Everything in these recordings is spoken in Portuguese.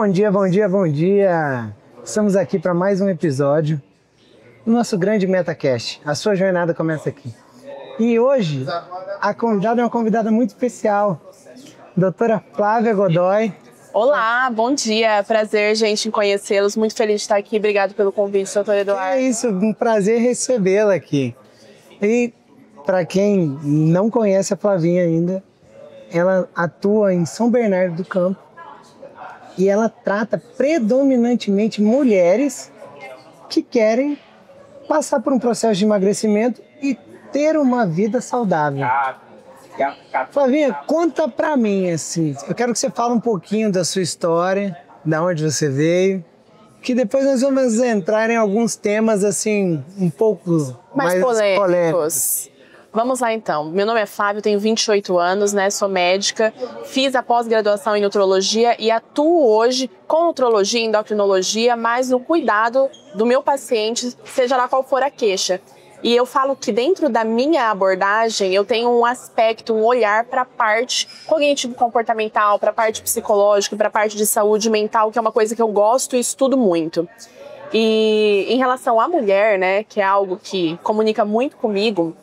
Bom dia, bom dia, bom dia! Estamos aqui para mais um episódio do nosso grande MetaCast. A sua jornada começa aqui. E hoje, a convidada é uma convidada muito especial, doutora Flávia Godoy. Olá, bom dia, prazer, gente, em conhecê-los. Muito feliz de estar aqui. Obrigado pelo convite, doutor Eduardo. É isso, um prazer recebê-la aqui. E para quem não conhece a Flavinha ainda, ela atua em São Bernardo do Campo e ela trata predominantemente mulheres que querem passar por um processo de emagrecimento e ter uma vida saudável. Flavinha, conta pra mim, assim, eu quero que você fale um pouquinho da sua história, da onde você veio, que depois nós vamos entrar em alguns temas, assim, um pouco mais polêmicos. Vamos lá, então. Meu nome é Flávia, tenho 28 anos, né? Sou médica, fiz a pós-graduação em nutrologia e atuo hoje com nutrologia e endocrinologia, mas no cuidado do meu paciente, seja lá qual for a queixa. E eu falo que dentro da minha abordagem, eu tenho um aspecto, um olhar para a parte cognitivo-comportamental, para a parte psicológica, para a parte de saúde mental, que é uma coisa que eu gosto e estudo muito. E em relação à mulher, né, que é algo que comunica muito comigo,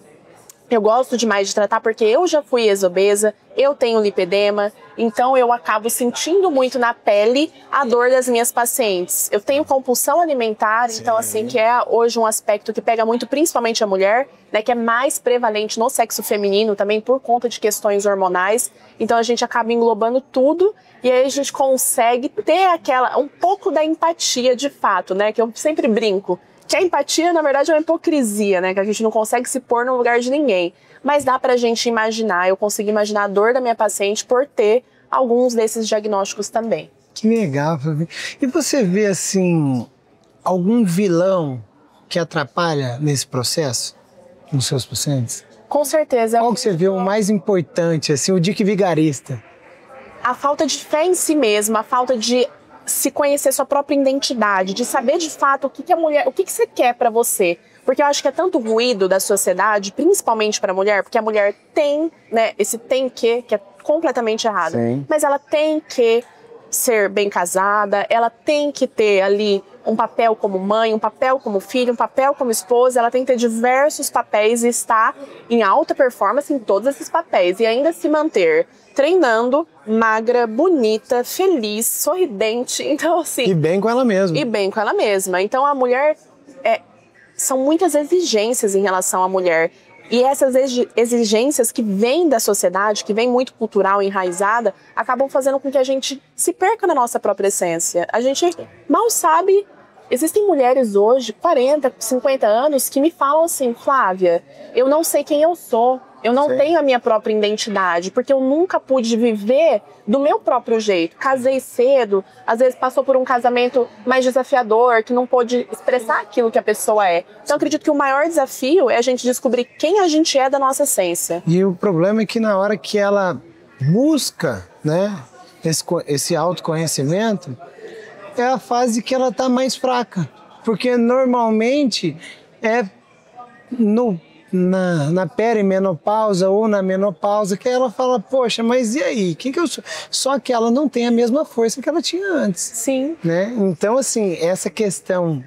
eu gosto demais de tratar porque eu já fui ex-obesa, eu tenho lipedema, então eu acabo sentindo muito na pele a dor das minhas pacientes. Eu tenho compulsão alimentar, então assim, que é hoje um aspecto que pega muito principalmente a mulher, né, que é mais prevalente no sexo feminino também por conta de questões hormonais. Então a gente acaba englobando tudo e aí a gente consegue ter um pouco da empatia de fato, né, que eu sempre brinco. Que a empatia, na verdade, é uma hipocrisia, né? Que a gente não consegue se pôr no lugar de ninguém. Mas dá pra gente imaginar, eu consigo imaginar a dor da minha paciente por ter alguns desses diagnósticos também. Que legal, Flavinha. E você vê, assim, algum vilão que atrapalha nesse processo, nos seus pacientes? Com certeza. Qual que você vê o mais importante, assim, o dique vigarista? A falta de fé em si mesma, a falta de se conhecer sua própria identidade, de saber de fato o que a mulher, o que você quer pra você. Porque eu acho que é tanto ruído da sociedade, principalmente pra mulher, porque a mulher tem, né, esse tem que é completamente errado. Sim. Mas ela tem que ser bem casada, ela tem que ter ali um papel como mãe, um papel como filho, um papel como esposa, ela tem que ter diversos papéis e estar em alta performance em todos esses papéis e ainda se manter treinando, magra, bonita, feliz, sorridente, então assim... E bem com ela mesma. E bem com ela mesma. Então a mulher, são muitas exigências em relação à mulher. E essas exigências que vêm da sociedade, que vêm muito cultural, enraizada, acabam fazendo com que a gente se perca na nossa própria essência. A gente mal sabe... Existem mulheres hoje, 40, 50 anos, que me falam assim, Flávia, eu não sei quem eu sou, eu não tenho a minha própria identidade, porque eu nunca pude viver do meu próprio jeito. Casei cedo, às vezes passou por um casamento mais desafiador, que não pôde expressar aquilo que a pessoa é. Então eu acredito que o maior desafio é a gente descobrir quem a gente é da nossa essência. E o problema é que na hora que ela busca, né, esse autoconhecimento, é a fase que ela está mais fraca, porque normalmente é na perimenopausa ou na menopausa que ela fala, poxa, mas e aí, quem que eu sou? Só que ela não tem a mesma força que ela tinha antes. Sim. Né? Então, assim, essa questão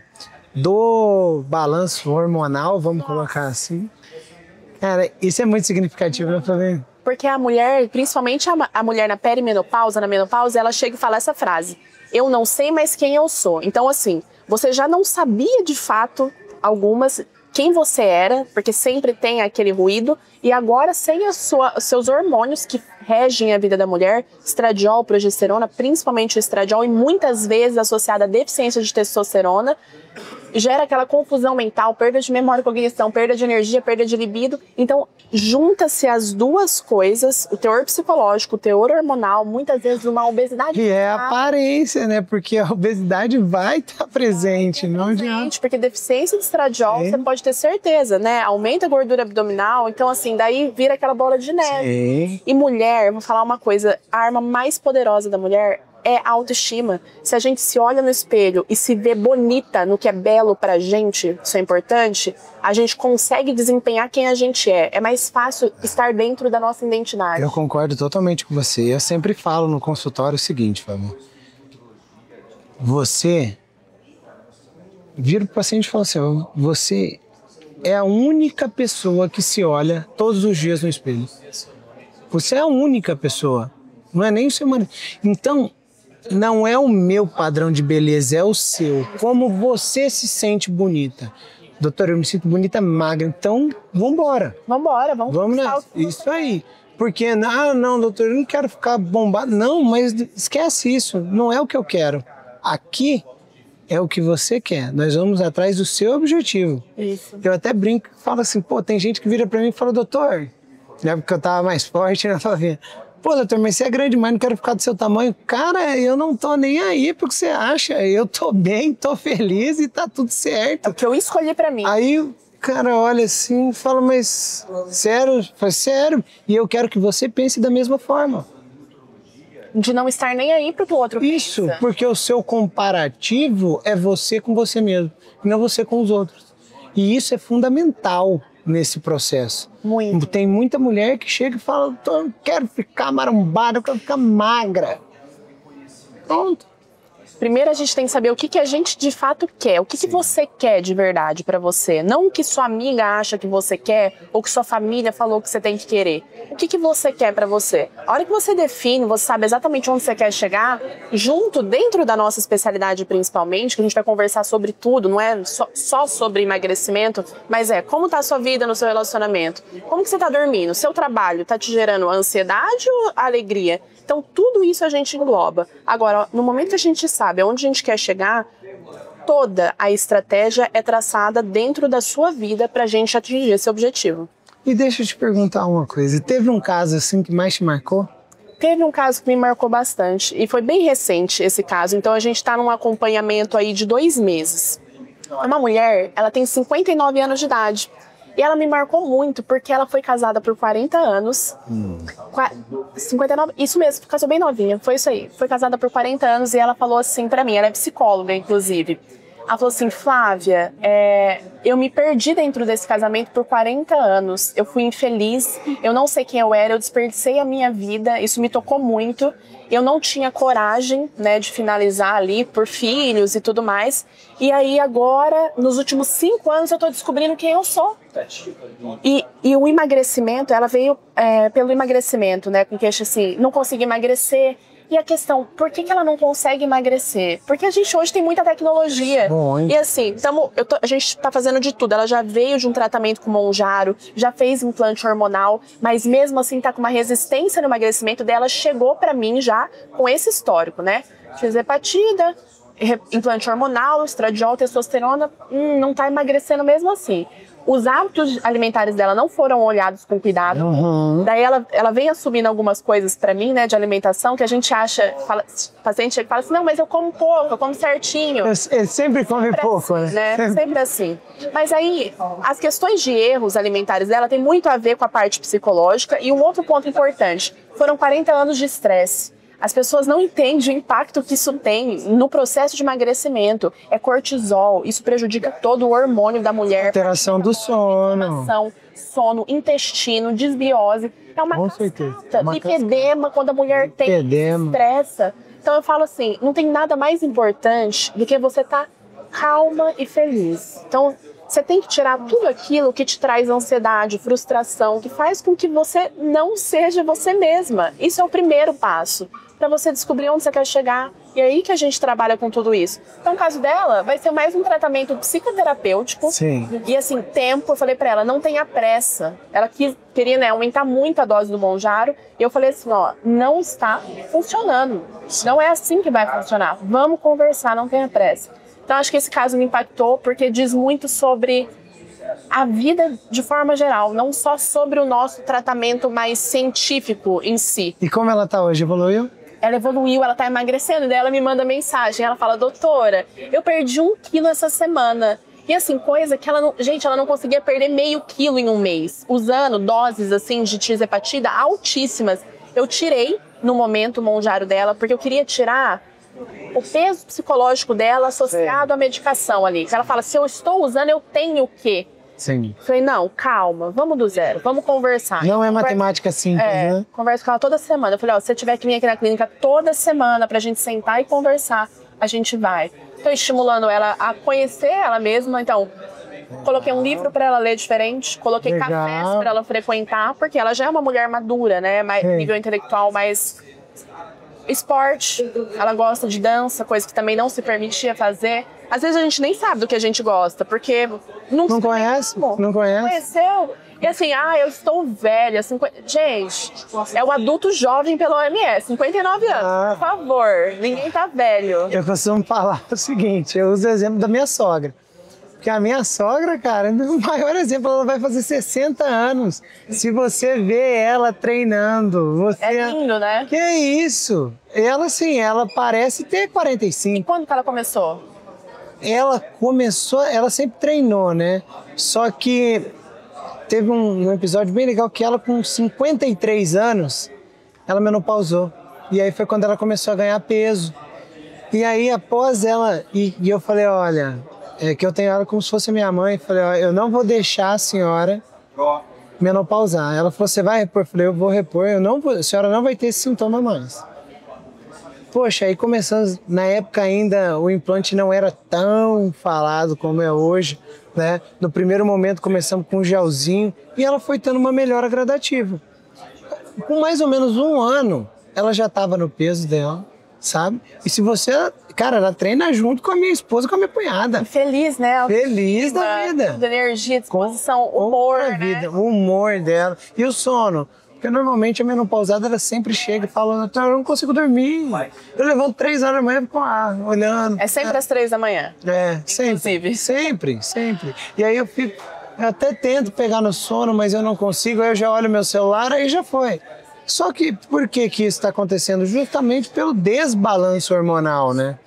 do balanço hormonal, vamos colocar assim, cara, isso é muito significativo, né, Flavinha? Porque a mulher, principalmente a mulher na perimenopausa, na menopausa, ela chega e fala essa frase: eu não sei mais quem eu sou. Então, assim, você já não sabia de fato quem você era, porque sempre tem aquele ruído, e agora sem seus hormônios que regem a vida da mulher, estradiol, progesterona, principalmente o estradiol, e muitas vezes associada à deficiência de testosterona, gera aquela confusão mental, perda de memória e cognição, perda de energia, perda de libido. Então, junta-se as duas coisas, o teor psicológico, o teor hormonal, muitas vezes uma obesidade. Que é a aparência, né? Porque a obesidade vai estar presente, não adianta. Porque deficiência de estradiol, você pode ter certeza, né? Aumenta a gordura abdominal, então assim, daí vira aquela bola de neve. Sim. E mulher, vou falar uma coisa, a arma mais poderosa da mulher é a autoestima. Se a gente se olha no espelho e se vê bonita no que é belo pra gente, isso é importante, a gente consegue desempenhar quem a gente é. É mais fácil estar dentro da nossa identidade. Eu concordo totalmente com você. Eu sempre falo no consultório o seguinte, Fábio. você vira pro paciente e fala assim, ó, você é a única pessoa que se olha todos os dias no espelho. Você é a única pessoa, não é nem o seu marido. Então, não é o meu padrão de beleza, é o seu. Como você se sente bonita. Doutora, eu me sinto bonita, magra, então vambora. Vamos Nessa. Isso aí. Porque, não, doutor, eu não quero ficar bombado. Não, mas esquece isso, não é o que eu quero. Aqui é o que você quer, nós vamos atrás do seu objetivo. Isso. Eu até brinco e falo assim, pô, tem gente que vira pra mim e fala, doutor, na época que eu tava mais forte, né, Flavinha? Pô, doutor, mas você é grande demais, não quero ficar do seu tamanho. Cara, eu não tô nem aí pro que você acha. Eu tô bem, tô feliz e tá tudo certo. É o que eu escolhi pra mim. Aí o cara olha assim e fala, mas sério? Faz sério. E eu quero que você pense da mesma forma. De não estar nem aí pro que o outro Isso, pensa. porque o seu comparativo é você com você mesmo, e não você com os outros. E isso é fundamental nesse processo. Muito. Tem muita mulher que chega e fala, eu não quero ficar marombada, eu quero ficar magra. Pronto. Primeiro a gente tem que saber o que a gente de fato quer, o que você quer de verdade pra você. Não o que sua amiga acha que você quer ou que sua família falou que você tem que querer. O que você quer pra você? A hora que você define, você sabe exatamente onde você quer chegar, junto, dentro da nossa especialidade principalmente, que a gente vai conversar sobre tudo, não é só sobre emagrecimento, mas como tá a sua vida no seu relacionamento? Como que você tá dormindo? O seu trabalho tá te gerando ansiedade ou alegria? Então, tudo isso a gente engloba. Agora, no momento que a gente sabe aonde a gente quer chegar, toda a estratégia é traçada dentro da sua vida para a gente atingir esse objetivo. E deixa eu te perguntar uma coisa. Teve um caso assim que mais te marcou? Teve um caso que me marcou bastante e foi bem recente esse caso. Então, a gente está num acompanhamento aí de 2 meses. Uma mulher, ela tem 59 anos de idade. E ela me marcou muito, porque ela foi casada por 40 anos. 59, isso mesmo, casou bem novinha, foi isso aí. Foi casada por 40 anos e ela falou assim pra mim, ela é psicóloga, inclusive. Ela falou assim, Flávia, eu me perdi dentro desse casamento por 40 anos. Eu fui infeliz, eu não sei quem eu era, eu desperdicei a minha vida, isso me tocou muito. Eu não tinha coragem, né, de finalizar ali por filhos e tudo mais. E aí agora, nos últimos 5 anos, eu tô descobrindo quem eu sou. E o emagrecimento, ela veio pelo emagrecimento, né, com queixa assim, não consegui emagrecer. E a questão, por que ela não consegue emagrecer? Porque a gente hoje tem muita tecnologia. E assim, a gente tá fazendo de tudo. Ela já veio de um tratamento com Mounjaro, já fez implante hormonal, mas mesmo assim tá com uma resistência no emagrecimento dela. Chegou pra mim já com esse histórico, né? Fiz hepatida, implante hormonal, estradiol, testosterona, não tá emagrecendo mesmo assim. Os hábitos alimentares dela não foram olhados com cuidado. Daí ela vem assumindo algumas coisas pra mim, né, de alimentação, que a gente acha, o paciente chega e fala assim, não, mas eu como pouco, eu como certinho. Ele sempre come pouco, né? Sempre assim. Mas aí, as questões de erros alimentares dela tem muito a ver com a parte psicológica. E um outro ponto importante, foram 40 anos de estresse. As pessoas não entendem o impacto que isso tem no processo de emagrecimento. É cortisol, isso prejudica todo o hormônio da mulher. Alteração do sono. Sono, intestino, desbiose. É uma cascata. Lipedema, quando a mulher tem, estressa. Então eu falo assim, não tem nada mais importante do que você estar calma e feliz. Então, você tem que tirar tudo aquilo que te traz ansiedade, frustração, que faz com que você não seja você mesma. Isso é o primeiro passo, para você descobrir onde você quer chegar. E é aí que a gente trabalha com tudo isso. Então, no caso dela, vai ser mais um tratamento psicoterapêutico. Sim. E assim, tempo, eu falei para ela, não tenha pressa. Ela queria, né, aumentar muito a dose do Mounjaro. E eu falei assim, ó, não está funcionando. Não é assim que vai funcionar. Vamos conversar, não tenha pressa. Então, acho que esse caso me impactou porque diz muito sobre a vida de forma geral, não só sobre o nosso tratamento mais científico em si. E como ela tá hoje? Evoluiu? Ela evoluiu, ela tá emagrecendo, daí ela me manda mensagem, ela fala, doutora, eu perdi 1 quilo essa semana. E assim, coisa que ela não conseguia perder meio quilo em um mês, usando doses assim de tirzepatida altíssimas. Eu tirei no momento o Mounjaro dela, porque eu queria tirar o peso psicológico dela associado à medicação ali. Ela fala, se eu estou usando, eu tenho o quê? Sim. Falei, não, calma, vamos do zero, vamos conversar. Não é matemática simples, né? Converso com ela toda semana. Eu falei, ó, se você tiver que vir aqui na clínica toda semana pra gente sentar e conversar, a gente vai. Estou estimulando ela a conhecer ela mesma, então coloquei um livro para ela ler diferente, coloquei cafés para ela frequentar, porque ela já é uma mulher madura, né? Mais nível intelectual, mais esporte, ela gosta de dança, coisa que também não se permitia fazer. Às vezes a gente nem sabe do que a gente gosta, porque não conhece, não conhece. Conheceu. E assim, eu estou velha. Gente, é o adulto jovem pela OMS, 59 anos, por favor, ninguém tá velho. Eu costumo falar o seguinte, eu uso o exemplo da minha sogra. Porque a minha sogra, cara, o maior exemplo, ela vai fazer 60 anos. Se você vê ela treinando, você... É lindo, né? Que isso? Ela, assim, ela parece ter 45. E quando que ela começou? Ela sempre treinou, né? Só que teve um episódio bem legal que ela, com 53 anos, ela menopausou. E aí foi quando ela começou a ganhar peso. E aí, após ela... E eu falei, olha... que eu tenho ela como se fosse minha mãe. Falei, ó, eu não vou deixar a senhora menopausar. Ela falou, você vai repor? Eu falei, eu vou repor, a senhora não vai ter esse sintoma mais. Poxa, aí começamos, na época ainda o implante não era tão falado como é hoje, né? No primeiro momento começamos com um gelzinho e ela foi tendo uma melhora gradativa. Com mais ou menos um ano, ela já estava no peso dela, sabe? E se você... Cara, ela treina junto com a minha esposa, com a minha cunhada. Feliz, né? Feliz da vida. Da energia, disposição, humor, né? O humor dela. E o sono. Porque normalmente a menopausada, ela sempre chega e fala, eu não consigo dormir. Eu levanto 3 horas da manhã e fico lá, olhando. É sempre às 3 da manhã. Sempre. Sempre. E aí eu até tento pegar no sono, mas eu não consigo. Aí eu já olho meu celular, aí já foi. Só que por que isso está acontecendo? Justamente pelo desbalanço hormonal, né?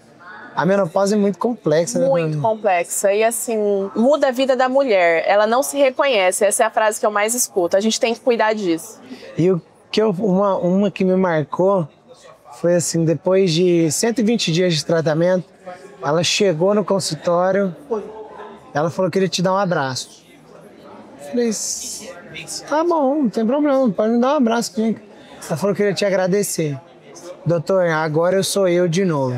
A menopausa é muito complexa, né? Muito complexa. E assim, muda a vida da mulher. Ela não se reconhece. Essa é a frase que eu mais escuto. A gente tem que cuidar disso. E uma que me marcou foi assim, depois de 120 dias de tratamento, ela chegou no consultório, ela falou que queria te dar um abraço. Eu falei, tá bom, não tem problema, pode me dar um abraço. Ela falou que queria te agradecer. Doutor, agora eu sou eu de novo.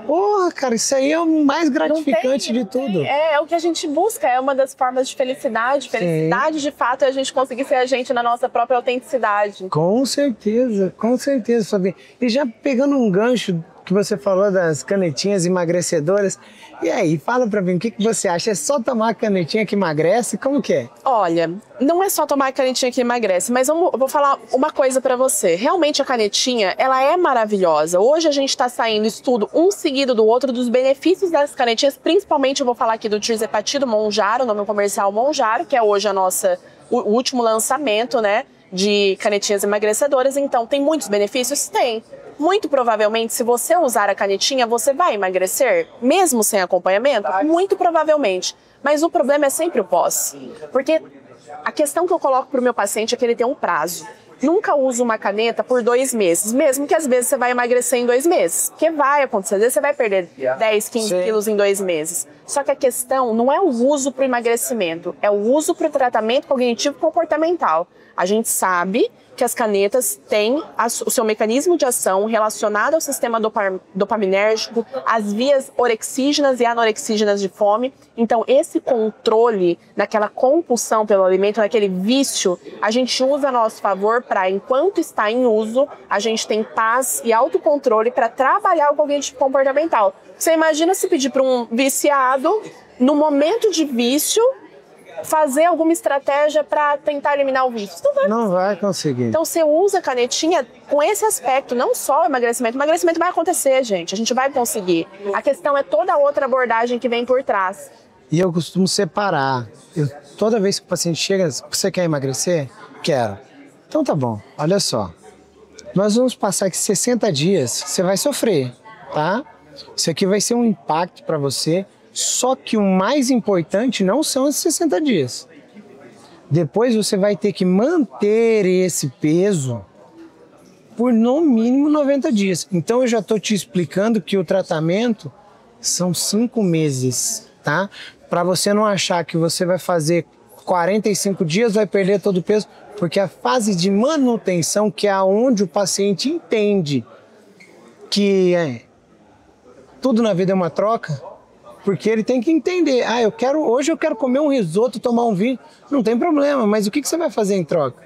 Porra, cara, isso aí é o mais gratificante de tudo. É o que a gente busca, é uma das formas de felicidade. Felicidade, de fato, é a gente conseguir ser a gente na nossa própria autenticidade. Com certeza, Fabi. E já pegando um gancho que você falou das canetinhas emagrecedoras, e aí, fala pra mim, o que você acha? É só tomar a canetinha que emagrece? Como que é? Olha, não é só tomar a canetinha que emagrece, mas eu vou falar uma coisa pra você. Realmente a canetinha, ela é maravilhosa. Hoje a gente tá saindo estudo um seguido do outro dos benefícios das canetinhas, principalmente eu vou falar aqui do tirzepatide Mounjaro, o nome comercial Mounjaro, que é hoje o último lançamento, né, de canetinhas emagrecedoras. Então, tem muitos benefícios? Tem. Muito provavelmente, se você usar a canetinha, você vai emagrecer, mesmo sem acompanhamento? Muito provavelmente. Mas o problema é sempre o pós. Porque a questão que eu coloco para o meu paciente é que ele tem um prazo. Nunca use uma caneta por 2 meses, mesmo que às vezes você vai emagrecer em 2 meses. Porque vai acontecer, às vezes você vai perder 10, 15 quilos em 2 meses. Só que a questão não é o uso para o emagrecimento, é o uso para o tratamento cognitivo comportamental. A gente sabe que as canetas têm o seu mecanismo de ação relacionado ao sistema dopaminérgico, às vias orexígenas e anorexígenas de fome. Então, esse controle daquela compulsão pelo alimento, daquele vício, a gente usa a nosso favor para, enquanto está em uso, a gente tem paz e autocontrole para trabalhar o cognitivo comportamental. Você imagina se pedir para um viciado, no momento de vício, fazer alguma estratégia para tentar eliminar o vício? Não vai conseguir. Então você usa a canetinha com esse aspecto, não só o emagrecimento. O emagrecimento vai acontecer, gente. A gente vai conseguir. A questão é toda a outra abordagem que vem por trás. E eu costumo separar. Toda vez que o paciente chega, você quer emagrecer? Quero. Então tá bom, olha só. Nós vamos passar aqui 60 dias, você vai sofrer, tá? Isso aqui vai ser um impacto para você. Só que o mais importante não são esses 60 dias. Depois você vai ter que manter esse peso por no mínimo 90 dias. Então eu já estou te explicando que o tratamento são 5 meses, tá? Para você não achar que você vai fazer 45 dias, vai perder todo o peso, porque a fase de manutenção, que é onde o paciente entende que tudo na vida é uma troca, porque ele tem que entender, hoje eu quero comer um risoto, tomar um vinho, não tem problema, mas o que você vai fazer em troca?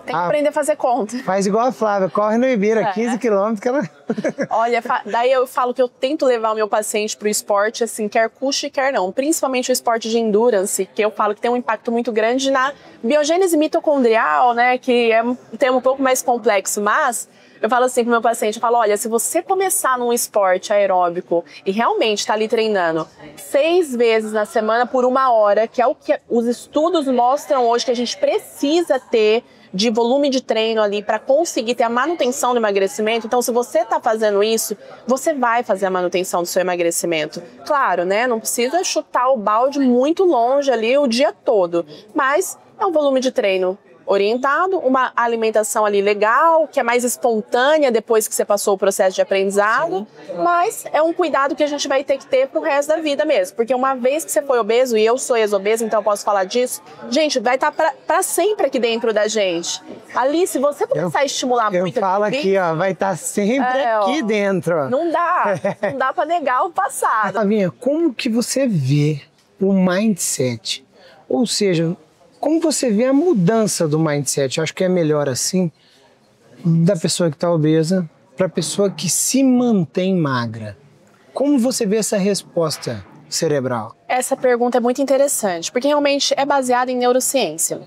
Tem que aprender a fazer conta. Faz igual a Flávia, corre no Ibira, 15 quilômetros que ela... Olha, daí eu falo que eu tento levar o meu paciente pro esporte, assim, quer custe, quer não. Principalmente o esporte de endurance, que eu falo que tem um impacto muito grande na biogênese mitocondrial, né, que é um tema um pouco mais complexo, mas... Eu falo assim pro meu paciente, eu falo, olha, se você começar num esporte aeróbico e realmente tá ali treinando 6 vezes na semana por 1 hora, que é o que os estudos mostram hoje que a gente precisa ter de volume de treino ali para conseguir ter a manutenção do emagrecimento. Então, se você tá fazendo isso, você vai fazer a manutenção do seu emagrecimento. Claro, né? Não precisa chutar o balde muito longe ali o dia todo, mas é um volume de treino orientado, uma alimentação ali legal, que é mais espontânea depois que você passou o processo de aprendizado, mas é um cuidado que a gente vai ter que ter pro resto da vida mesmo, porque uma vez que você foi obeso, e eu sou ex-obeso, então eu posso falar disso, gente, vai estar pra sempre aqui dentro da gente. Ali, se você começar a estimular muito... Eu falo aqui, ó, vai estar sempre aqui dentro. Não dá pra negar o passado. Flavinha, como que você vê o mindset? Ou seja... Como você vê a mudança do mindset? Eu acho que é melhor assim, da pessoa que está obesa para a pessoa que se mantém magra. Como você vê essa resposta cerebral? Essa pergunta é muito interessante, porque realmente é baseada em neurociência.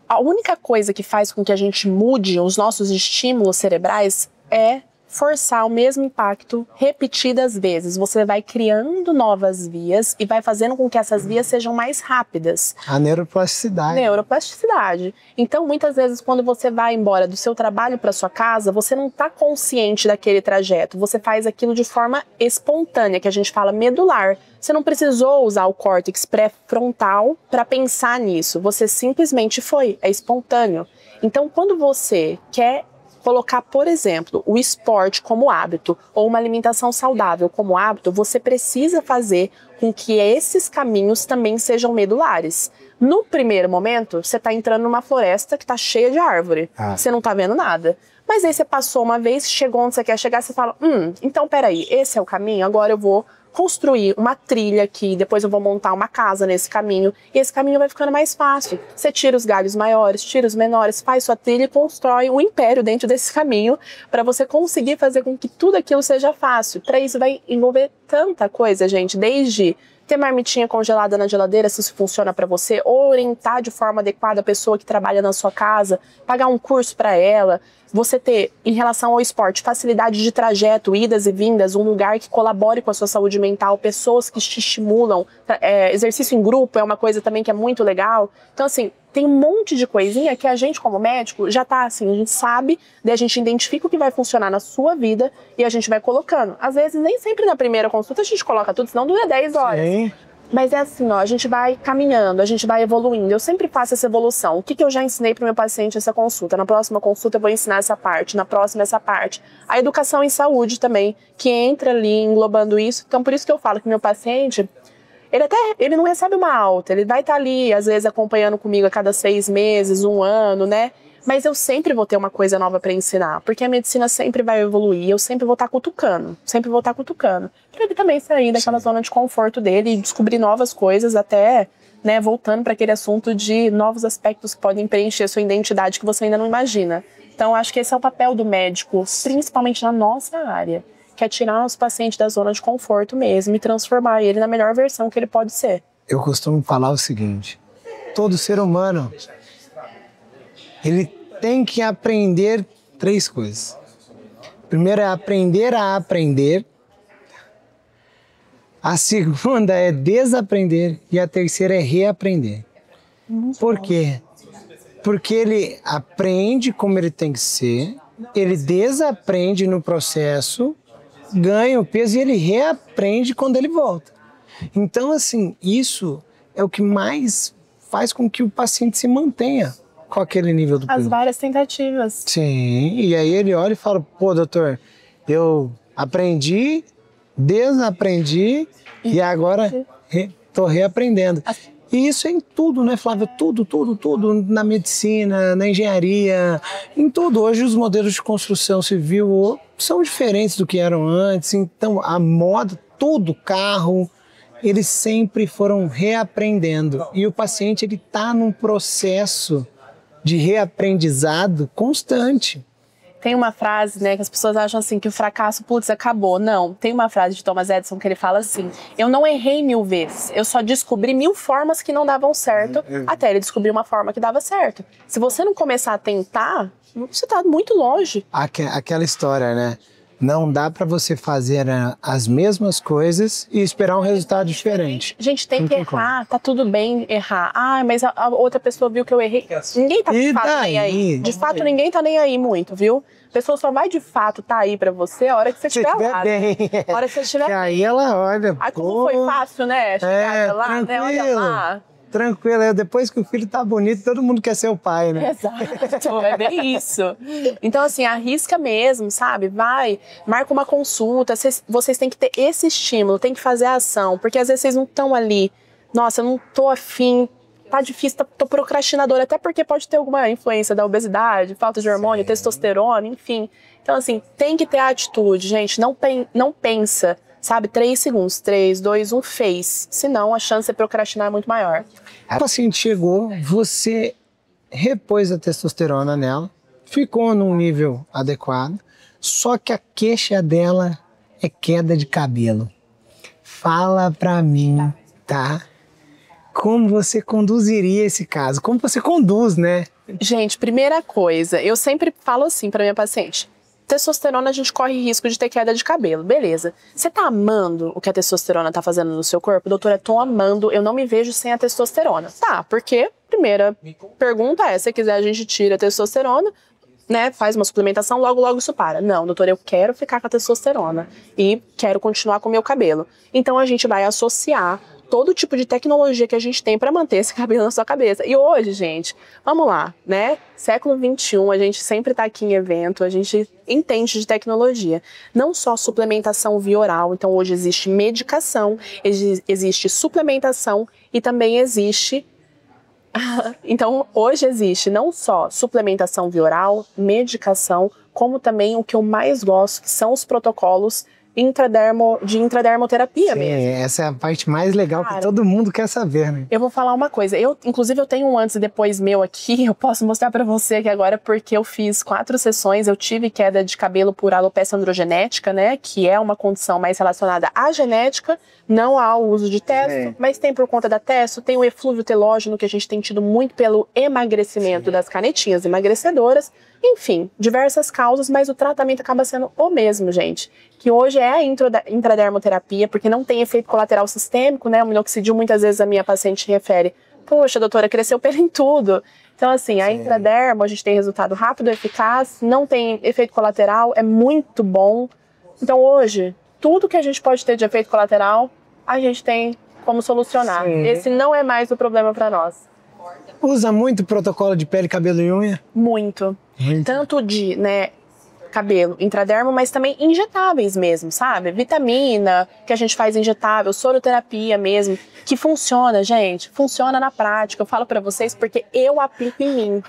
A única coisa que faz com que a gente mude os nossos estímulos cerebrais é forçar o mesmo impacto repetidas vezes. Você vai criando novas vias e vai fazendo com que essas vias sejam mais rápidas. A neuroplasticidade. Neuroplasticidade. Então, muitas vezes, quando você vai embora do seu trabalho para sua casa, você não está consciente daquele trajeto. Você faz aquilo de forma espontânea, que a gente fala medular. Você não precisou usar o córtex pré-frontal para pensar nisso. Você simplesmente foi. É espontâneo. Então, quando você quer colocar, por exemplo, o esporte como hábito ou uma alimentação saudável como hábito, você precisa fazer com que esses caminhos também sejam medulares. No primeiro momento, você está entrando numa floresta que está cheia de árvore. Você não está vendo nada. Mas aí você passou uma vez, chegou onde você quer chegar, você fala, então peraí, esse é o caminho, agora eu vou construir uma trilha aqui, depois eu vou montar uma casa nesse caminho, e esse caminho vai ficando mais fácil. Você tira os galhos maiores, tira os menores, faz sua trilha e constrói um império dentro desse caminho para você conseguir fazer com que tudo aquilo seja fácil. Para isso vai envolver tanta coisa, gente, desde ter marmitinha congelada na geladeira, se isso funciona para você, orientar de forma adequada a pessoa que trabalha na sua casa, pagar um curso para ela, você ter, em relação ao esporte, facilidade de trajeto, idas e vindas, um lugar que colabore com a sua saúde mental, pessoas que te estimulam, exercício em grupo é uma coisa também que é muito legal. Então, assim, tem um monte de coisinha que a gente, como médico, já tá assim, a gente sabe, daí a gente identifica o que vai funcionar na sua vida e a gente vai colocando. Às vezes, nem sempre na primeira consulta a gente coloca tudo, senão dura 10 horas. Sim. Mas é assim, ó, a gente vai caminhando, a gente vai evoluindo. Eu sempre faço essa evolução. O que eu já ensinei para o meu paciente essa consulta? Na próxima consulta eu vou ensinar essa parte, na próxima essa parte. A educação em saúde também, que entra ali englobando isso. Então, por isso que eu falo que meu paciente, ele não recebe uma alta, ele vai estar ali, às vezes, acompanhando comigo a cada 6 meses, 1 ano, né? Mas eu sempre vou ter uma coisa nova para ensinar, porque a medicina sempre vai evoluir, eu sempre vou estar cutucando, para ele também sair daquela zona de conforto dele e descobrir novas coisas, até, né, voltando para aquele assunto de novos aspectos que podem preencher a sua identidade que você ainda não imagina. Então, acho que esse é o papel do médico, principalmente na nossa área, que é tirar nosso paciente da zona de conforto mesmo e transformar ele na melhor versão que ele pode ser. Eu costumo falar o seguinte, todo ser humano, ele tem que aprender 3 coisas. Primeiro é aprender a aprender. A segunda é desaprender. E a terceira é reaprender. Por quê? Porque ele aprende como ele tem que ser, ele desaprende no processo, ganha o peso e ele reaprende quando ele volta. Então, assim, isso é o que mais faz com que o paciente se mantenha com aquele nível do peso. As várias tentativas. Sim, e aí ele olha e fala, pô, doutor, eu aprendi, desaprendi e agora tô reaprendendo. E isso é em tudo, né, Flávia? Tudo, tudo, tudo. Na medicina, na engenharia, em tudo. Hoje os modelos de construção civil são diferentes do que eram antes. Então, a moda, tudo, carro, eles sempre foram reaprendendo. E o paciente, ele está num processo de reaprendizado constante. Tem uma frase, né, que as pessoas acham assim, que o fracasso, putz, acabou. Não, tem uma frase de Thomas Edison que ele fala assim, eu não errei 1000 vezes, eu só descobri 1000 formas que não davam certo, até ele descobrir uma forma que dava certo. Se você não começar a tentar, você tá muito longe. Aquela história, né? Não dá para você fazer as mesmas coisas e esperar um resultado diferente. Gente, tem que errar, tá tudo bem errar. Ah, mas a outra pessoa viu que eu errei. Ninguém tá de fato nem aí. De fato, ninguém tá nem aí muito, viu? A pessoa só vai de fato tá aí pra você a hora que você estiver lá. A hora que você estiver bem. Aí ela olha. Aí como foi fácil, né? Chegar lá, né? Olha lá. Tranquilo, depois que o filho tá bonito, todo mundo quer ser o pai, né? Exato, é bem isso. Então, assim, arrisca mesmo, sabe? Vai, marca uma consulta, vocês têm que ter esse estímulo, tem que fazer a ação, porque às vezes vocês não estão ali, nossa, eu não tô afim, tá difícil, tô procrastinadora, até porque pode ter alguma influência da obesidade, falta de hormônio, testosterona, enfim. Então, assim, tem que ter a atitude, gente, não pensa, sabe? 3 segundos, 3, 2, 1, fez. Senão, a chance de procrastinar é muito maior. A paciente chegou, você repôs a testosterona nela, ficou num nível adequado, só que a queixa dela é queda de cabelo. Fala pra mim, tá? Como você conduziria esse caso? Como você conduz, né? Gente, primeira coisa, eu sempre falo assim pra minha paciente. Testosterona, a gente corre risco de ter queda de cabelo, beleza. Você tá amando o que a testosterona tá fazendo no seu corpo? Doutora, tô amando, eu não me vejo sem a testosterona. Tá, porque, primeira pergunta é, se quiser a gente tira a testosterona, né, faz uma suplementação, logo isso para. Não, doutora, eu quero ficar com a testosterona e quero continuar com o meu cabelo. Então a gente vai associar todo tipo de tecnologia que a gente tem para manter esse cabelo na sua cabeça. E hoje, gente, vamos lá, né? Século XXI, a gente sempre tá aqui em evento, a gente entende de tecnologia. Não só suplementação via oral, então hoje existe medicação, existe suplementação e também existe... Então, hoje existe não só suplementação via oral, medicação, como também o que eu mais gosto, que são os protocolos de intradermoterapia. Sim, mesmo. Essa é a parte mais legal, cara, que todo mundo quer saber, né? Eu vou falar uma coisa, inclusive eu tenho um antes e depois meu aqui, eu posso mostrar pra você aqui agora, porque eu fiz 4 sessões, eu tive queda de cabelo por alopecia androgenética, né, que é uma condição mais relacionada à genética, não ao uso de testo, mas tem por conta da testo, tem o eflúvio telógeno, que a gente tem tido muito pelo emagrecimento das canetinhas emagrecedoras, enfim, diversas causas, mas o tratamento acaba sendo o mesmo, gente. Que hoje é a intradermoterapia, porque não tem efeito colateral sistêmico, né? O minoxidil, muitas vezes a minha paciente refere, poxa, doutora, cresceu pelo em tudo. Então, assim, a intradermo, a gente tem resultado rápido, eficaz, não tem efeito colateral, é muito bom. Então, hoje, tudo que a gente pode ter de efeito colateral, a gente tem como solucionar. Sim. Esse não é mais o problema para nós. Usa muito protocolo de pele, cabelo e unha? Muito. Tanto de, né, cabelo intradermo, mas também injetáveis mesmo, sabe? Vitamina, que a gente faz injetável, soroterapia mesmo, que funciona, gente. Funciona na prática. Eu falo pra vocês porque eu aplico em mim.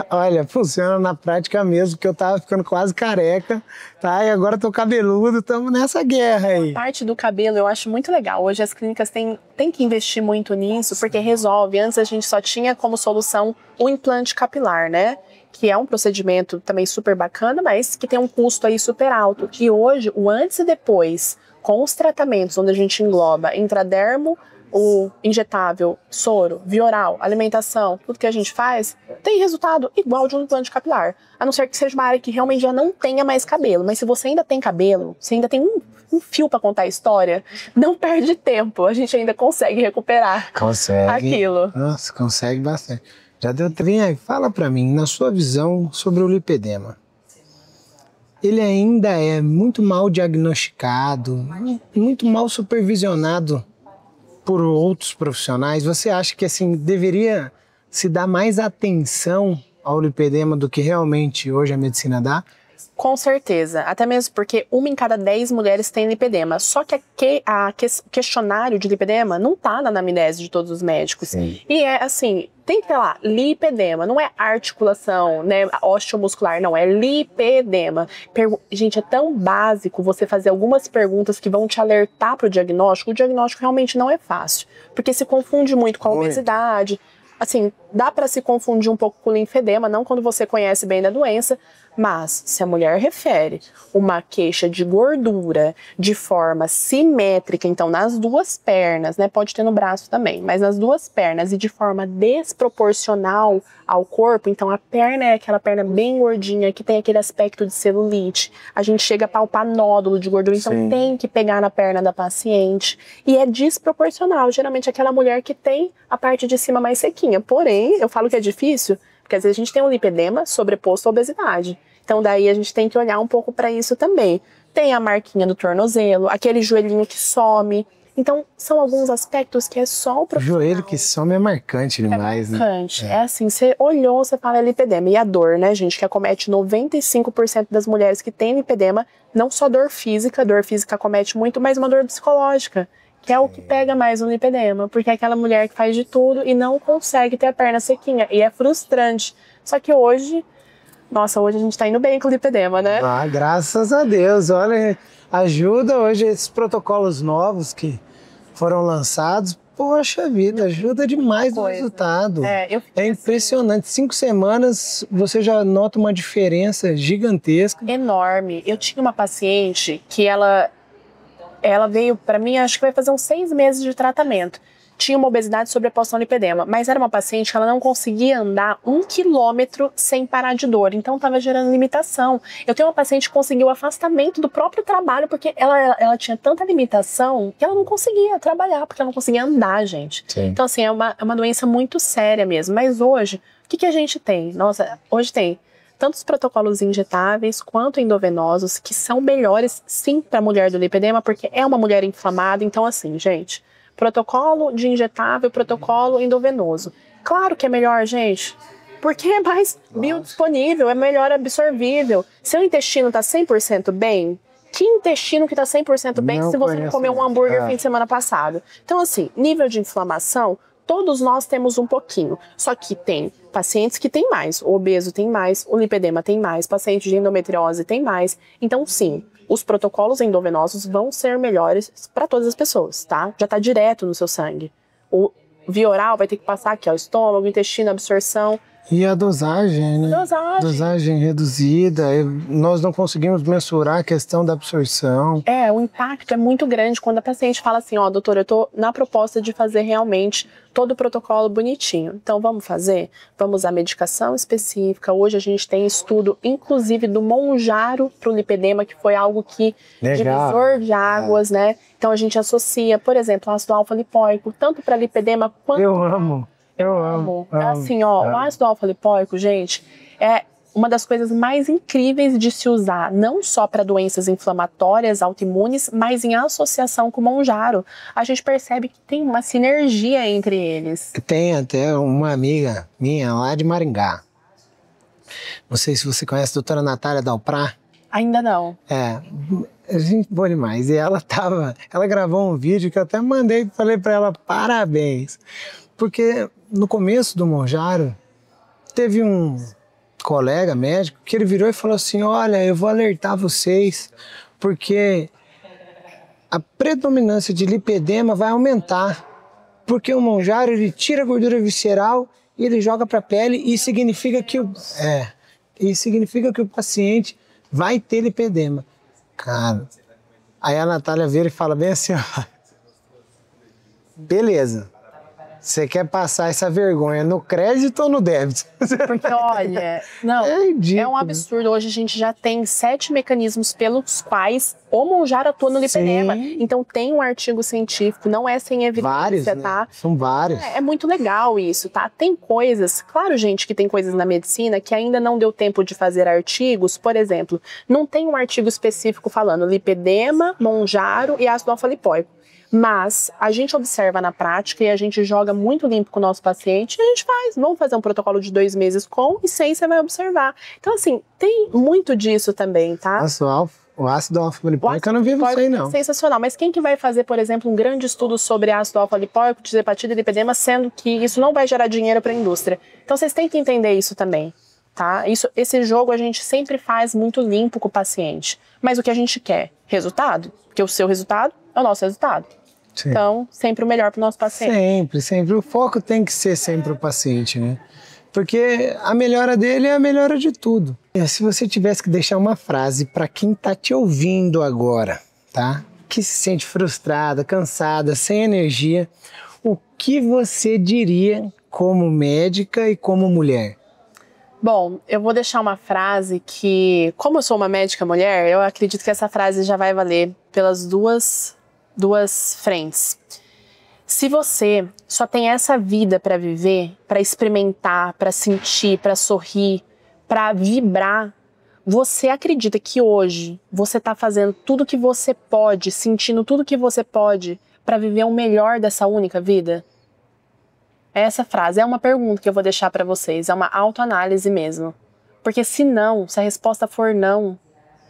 Olha, funciona na prática mesmo, que eu tava ficando quase careca, tá? E agora tô cabeludo, estamos nessa guerra aí. A parte do cabelo eu acho muito legal. Hoje as clínicas têm que investir muito nisso, porque resolve. Antes a gente só tinha como solução o implante capilar, né? Que é um procedimento também super bacana, mas que tem um custo aí super alto. E hoje, o antes e depois, com os tratamentos onde a gente engloba intradermo, o injetável, soro, via oral, alimentação, tudo que a gente faz, tem resultado igual de um implante capilar. A não ser que seja uma área que realmente já não tenha mais cabelo. Mas se você ainda tem cabelo, você ainda tem um fio para contar a história, não perde tempo. A gente ainda consegue recuperar aquilo. Nossa, consegue bastante. Já deu aí, fala pra mim, na sua visão sobre o lipedema. Ele ainda é muito mal diagnosticado, muito mal supervisionado por outros profissionais. Você acha que assim deveria se dar mais atenção ao lipedema do que realmente hoje a medicina dá? Com certeza, até mesmo porque 1 em cada 10 mulheres tem lipedema. Só que o questionário de lipedema não tá na anamnese de todos os médicos. Sim. E é assim, tem que ter lá, lipedema, não é articulação, né, osteomuscular, não, é lipedema. Gente, é tão básico você fazer algumas perguntas que vão te alertar para o diagnóstico realmente não é fácil, porque se confunde muito com a obesidade. Assim, dá para se confundir um pouco com o linfedema, não quando você conhece bem da doença, mas se a mulher refere uma queixa de gordura de forma simétrica, então nas duas pernas, né, pode ter no braço também, mas nas duas pernas e de forma desproporcional ao corpo, então a perna é aquela perna bem gordinha, que tem aquele aspecto de celulite, a gente chega a palpar nódulo de gordura, então Sim. tem que pegar na perna da paciente, e é desproporcional, geralmente aquela mulher que tem a parte de cima mais sequinha, porém, eu falo que é difícil, porque às vezes a gente tem um lipedema sobreposto à obesidade. Então daí a gente tem que olhar um pouco para isso também. Tem a marquinha do tornozelo, aquele joelhinho que some. Então são alguns aspectos que é só o profissional. Joelho que some é marcante demais, né? É assim, você olhou, você fala lipedema. E a dor, né, gente, que acomete 95% das mulheres que têm lipedema, não só dor física acomete muito, mas uma dor psicológica, que é o que pega mais no lipedema, porque é aquela mulher que faz de tudo e não consegue ter a perna sequinha, e é frustrante. Só que hoje, nossa, hoje a gente tá indo bem com o lipedema, né? Ah, graças a Deus, olha, ajuda hoje esses protocolos novos que foram lançados, poxa vida, ajuda demais no resultado. É impressionante, 5 semanas você já nota uma diferença gigantesca. Enorme. Eu tinha uma paciente que ela veio para mim, acho que vai fazer uns 6 meses de tratamento. Tinha uma obesidade sobreposta ao lipedema, mas era uma paciente que ela não conseguia andar 1 quilômetro sem parar de dor, então estava gerando limitação. Eu tenho uma paciente que conseguiu afastamento do próprio trabalho, porque ela tinha tanta limitação que ela não conseguia trabalhar, porque ela não conseguia andar, gente. Sim. Então, assim, é uma doença muito séria mesmo. Mas hoje, o que a gente tem? Nossa, hoje tem tanto os protocolos injetáveis quanto endovenosos, que são melhores, sim, para a mulher do lipedema, porque é uma mulher inflamada. Então, assim, gente, protocolo de injetável, protocolo endovenoso. Claro que é melhor, gente, porque é mais biodisponível, é melhor absorvível. Seu intestino está 100% bem, que intestino que está 100% bem se você não comeu um hambúrguer fim de semana passado? Então, assim, nível de inflamação, todos nós temos um pouquinho, só que tem pacientes que têm mais, o obeso tem mais, o lipedema tem mais, paciente de endometriose tem mais. Então, sim, os protocolos endovenosos vão ser melhores para todas as pessoas, tá? Já tá direto no seu sangue. O via oral vai ter que passar aqui, ó, estômago, intestino, absorção. E a dosagem, né? Dosagem reduzida, nós não conseguimos mensurar a questão da absorção. O impacto é muito grande quando a paciente fala assim, ó, doutora, eu tô na proposta de fazer realmente todo o protocolo bonitinho. Então vamos fazer? Vamos usar medicação específica. Hoje a gente tem estudo, inclusive, do Mounjaro pro lipedema, que foi algo que divisor de águas, né? Então a gente associa, por exemplo, ácido alfa-lipóico, tanto para lipedema quanto... Eu amo. Assim, ó, o ácido alfa-lipóico, gente, é uma das coisas mais incríveis de se usar, não só para doenças inflamatórias, autoimunes, mas em associação com o Mounjaro. A gente percebe que tem uma sinergia entre eles. Tem até uma amiga minha lá de Maringá. Não sei se você conhece a doutora Natália Dalprá. Ainda não. A gente boa demais. E ela gravou um vídeo que eu até mandei, falei para ela, parabéns. Porque no começo do Mounjaro, teve um colega médico que ele virou e falou assim, olha, eu vou alertar vocês, porque a predominância de lipedema vai aumentar, porque o Mounjaro, ele tira a gordura visceral e ele joga para a pele, e significa que o paciente vai ter lipedema. Cara, aí a Natália vira e fala bem assim, ó, beleza. Você quer passar essa vergonha no crédito ou no débito? Porque, olha, não, é um absurdo. Hoje a gente já tem 7 mecanismos pelos quais o Mounjaro atua no lipedema. Sim. Então tem um artigo científico, não é sem evidência, vários, tá? Né? São vários. É muito legal isso, tá? Tem coisas, claro, gente, que tem coisas na medicina que ainda não deu tempo de fazer artigos. Por exemplo, não tem um artigo específico falando lipedema, Mounjaro e ácido alfa-lipóico. Mas a gente observa na prática e a gente joga muito limpo com o nosso paciente e a gente faz. Vamos fazer um protocolo de 2 meses com e sem, você vai observar. Então, assim, tem muito disso também, tá? O ácido alfa-lipoico, eu não vi isso aí, não. É sensacional. Mas quem que vai fazer, por exemplo, um grande estudo sobre ácido alfa-lipoico, hepatite e lipedema, sendo que isso não vai gerar dinheiro para a indústria? Então, vocês têm que entender isso também, tá? Esse jogo a gente sempre faz muito limpo com o paciente. Mas o que a gente quer? Resultado. Porque o seu resultado é o nosso resultado. Sim. Então, sempre o melhor para o nosso paciente. Sempre. O foco tem que ser sempre o paciente, né? Porque a melhora dele é a melhora de tudo. Se você tivesse que deixar uma frase para quem tá te ouvindo agora, tá? Que se sente frustrada, cansada, sem energia, o que você diria como médica e como mulher? Bom, eu vou deixar uma frase que, como eu sou uma médica mulher, eu acredito que essa frase já vai valer pelas duas frentes. Se você só tem essa vida para viver, para experimentar, para sentir, para sorrir, para vibrar, você acredita que hoje você está fazendo tudo que você pode, sentindo tudo que você pode para viver o melhor dessa única vida? Essa frase é uma pergunta que eu vou deixar para vocês, é uma autoanálise mesmo. Porque se a resposta for não,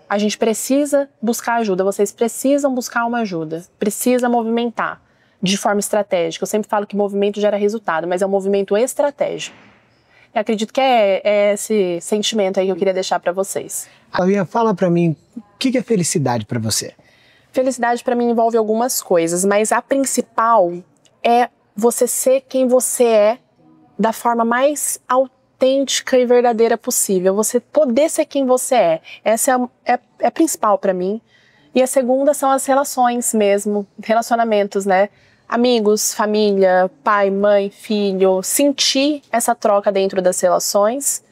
a gente precisa buscar ajuda, vocês precisam buscar uma ajuda, precisa movimentar de forma estratégica. Eu sempre falo que movimento gera resultado, mas é um movimento estratégico. Eu acredito que é esse sentimento aí que eu queria deixar para vocês. Flavinha, fala para mim, o que é felicidade para você? Felicidade para mim envolve algumas coisas, mas a principal é você ser quem você é da forma mais autêntica e verdadeira possível. Você poder ser quem você é. Essa é a principal para mim. E a segunda são as relações mesmo, relacionamentos, né? Amigos, família, pai, mãe, filho, sentir essa troca dentro das relações.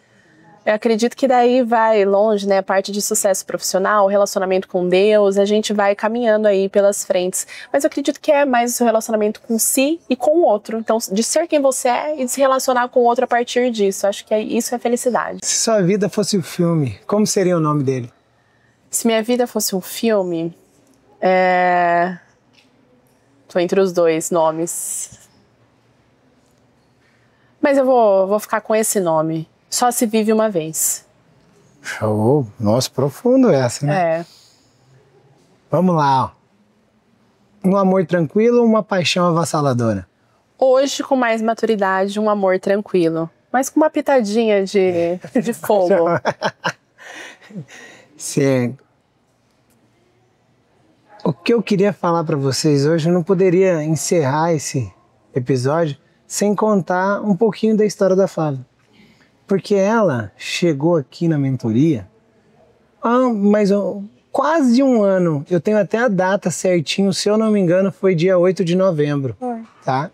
Eu acredito que daí vai longe, né, a parte de sucesso profissional, relacionamento com Deus, a gente vai caminhando aí pelas frentes. Mas eu acredito que é mais o seu relacionamento com si e com o outro. Então, de ser quem você é e de se relacionar com o outro a partir disso. Acho que isso é felicidade. Se sua vida fosse um filme, como seria o nome dele? Se minha vida fosse um filme, tô entre os dois nomes. Mas eu vou ficar com esse nome. Só se vive uma vez. Show! Nossa, profundo essa, né? É. Vamos lá, ó. Um amor tranquilo ou uma paixão avassaladora? Hoje, com mais maturidade, um amor tranquilo. Mas com uma pitadinha de fogo. Certo. O que eu queria falar para vocês hoje, eu não poderia encerrar esse episódio sem contar um pouquinho da história da Flávia. Porque ela chegou aqui na mentoria há quase um ano. Eu tenho até a data certinho, se eu não me engano, foi dia 8 de novembro. Tá?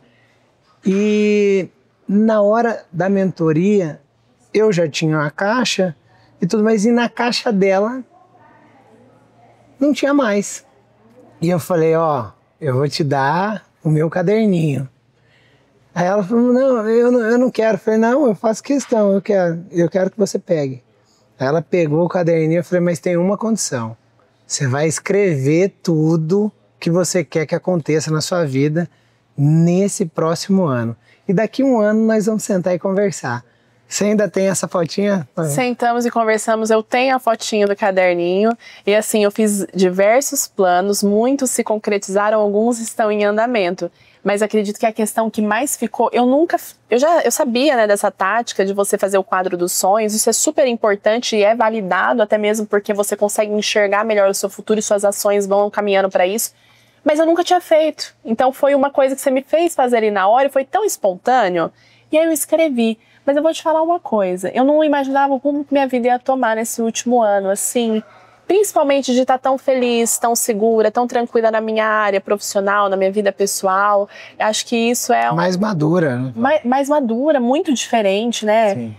E na hora da mentoria, eu já tinha uma caixa e tudo mais, e na caixa dela não tinha mais. E eu falei, ó, eu vou te dar o meu caderninho. Aí ela falou, não, eu não quero. Eu falei, não, eu faço questão, eu quero que você pegue. Aí ela pegou o caderninho, eu falei, mas tem uma condição. Você vai escrever tudo que você quer que aconteça na sua vida nesse próximo ano. E daqui um ano nós vamos sentar e conversar. Você ainda tem essa fotinha? Sentamos e conversamos, eu tenho a fotinha do caderninho. E assim, eu fiz diversos planos, muitos se concretizaram, alguns estão em andamento. Mas acredito que a questão que mais ficou, eu sabia, né, dessa tática de você fazer o quadro dos sonhos, isso é super importante e é validado até mesmo porque você consegue enxergar melhor o seu futuro e suas ações vão caminhando para isso, mas eu nunca tinha feito. Então foi uma coisa que você me fez fazer ali na hora e foi tão espontâneo, e aí eu escrevi. Mas eu vou te falar uma coisa, eu não imaginava como minha vida ia tomar nesse último ano, assim, principalmente de estar tão feliz, tão segura, tão tranquila na minha área profissional, na minha vida pessoal. Acho que isso é... Mais madura, né? Mais madura, muito diferente, né? Sim.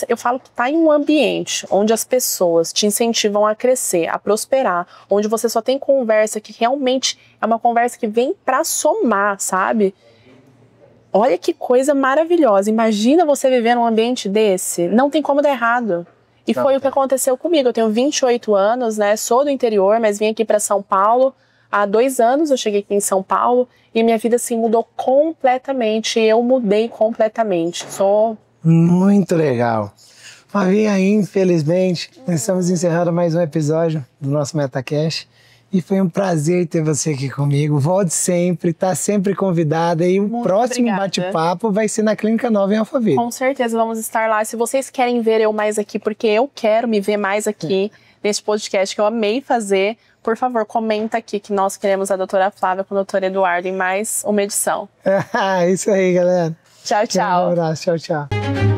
Eu falo que tá em um ambiente onde as pessoas te incentivam a crescer, a prosperar, onde você só tem conversa que realmente é uma conversa que vem pra somar, sabe? Olha que coisa maravilhosa. Imagina você viver num ambiente desse. Não tem como dar errado. E foi o que aconteceu comigo. Eu tenho 28 anos, né? Sou do interior, mas vim aqui para São Paulo há 2 anos eu cheguei aqui em São Paulo e minha vida assim mudou completamente. Eu mudei completamente. Muito legal. Flavinha, infelizmente, nós estamos encerrando mais um episódio do nosso MetaCast. E foi um prazer ter você aqui comigo. Volte sempre, tá sempre convidada. E o próximo bate-papo vai ser na Clínica Nova em Alphaville. Com certeza, vamos estar lá. Se vocês querem ver eu mais aqui, porque eu quero me ver mais aqui nesse podcast que eu amei fazer, por favor, comenta aqui que nós queremos a doutora Flávia com o doutor Eduardo em mais uma edição. Isso aí, galera. Tchau, tchau. Um abraço, tchau, tchau.